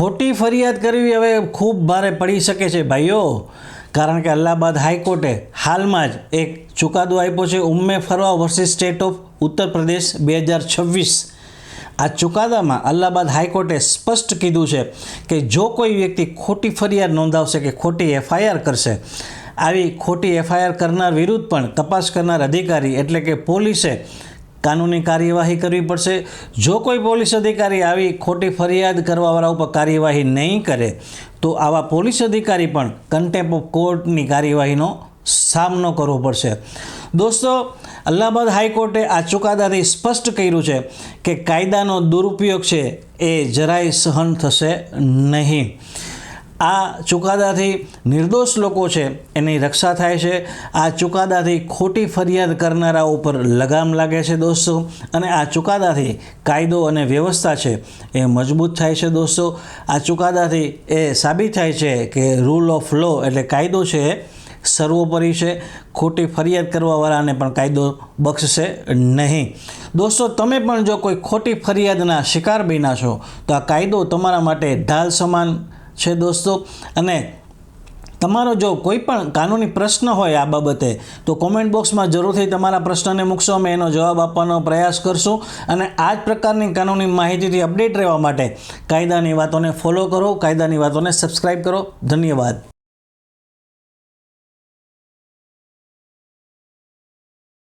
ખોટી ફરિયાદ કરવી હવે ખૂબ ભારે પડી શકે છે ભાઈઓ, કારણ કે અલ્હાબાદ હાઈકોર્ટે હાલમાં જ એક ચુકાદો આપ્યો છે ઉમ્મે ફરવા versus state of Uttar Pradesh 2026। આ ચુકાદામાં અલ્હાબાદ હાઈકોર્ટે સ્પષ્ટ કીધું છે કે જો કોઈ વ્યક્તિ ખોટી ફરિયાદ નોંધાવશે કે ખોટી એફઆઈઆર કરશે, આવી ખોટી એફઆઈઆર કરનાર વિરુદ્ધ પણ તપાસ કરનાર અધિકારી એટલે કે પોલીસે કાનૂની કાર્યવાહી કરવી પડશે। જો કોઈ પોલીસ અધિકારી આવી ખોટી ફરિયાદ કરવાવાળા ઉપર કાર્યવાહી નહીં કરે તો આવા પોલીસ અધિકારી પણ કન્ટેમ્પ ઓફ કોર્ટની કાર્યવાહીનો સામનો કરવો પડશે। દોસ્તો, અલ્હાબાદ હાઈકોર્ટે આ ચુકાદાથી સ્પષ્ટ કર્યું છે કે કાયદાનો દુરુપયોગ છે એ જરાય સહન થશે નહીં। આ ચુકાદાથી નિર્દોષ લોકો છે એની રક્ષા થાય છે। આ ચુકાદાથી ખોટી ફરિયાદ કરનારા ઉપર લગામ લાગે છે દોસ્તો, અને આ ચુકાદાથી કાયદો અને વ્યવસ્થા છે એ મજબૂત થાય છે દોસ્તો। આ ચુકાદાથી એ સાબિત થાય છે કે રૂલ ઓફ લો એટલે કાયદો છે એ સર્વોપરી છે, ખોટી ફરિયાદ કરવાવાળાને પણ કાયદો બક્ષશે નહીં। દોસ્તો, તમે પણ જો કોઈ ખોટી ફરિયાદના શિકાર બન્યા છો તો આ કાયદો તમારા માટે ઢાલ સમાન છે દોસ્તો। અને તમારો જો કોઈ પણ કાનૂની પ્રશ્ન હોય આ બાબતે તો કોમેન્ટ બોક્સમાં જરૂરથી તમારા પ્રશ્નને મૂકશો, અમે એનો જવાબ આપવાનો પ્રયાસ કરશું। અને આ જ પ્રકારની કાનૂની માહિતીથી અપડેટ રહેવા માટે કાયદાની વાતોને ફોલો કરો, કાયદાની વાતોને સબસ્ક્રાઈબ કરો। ધન્યવાદ।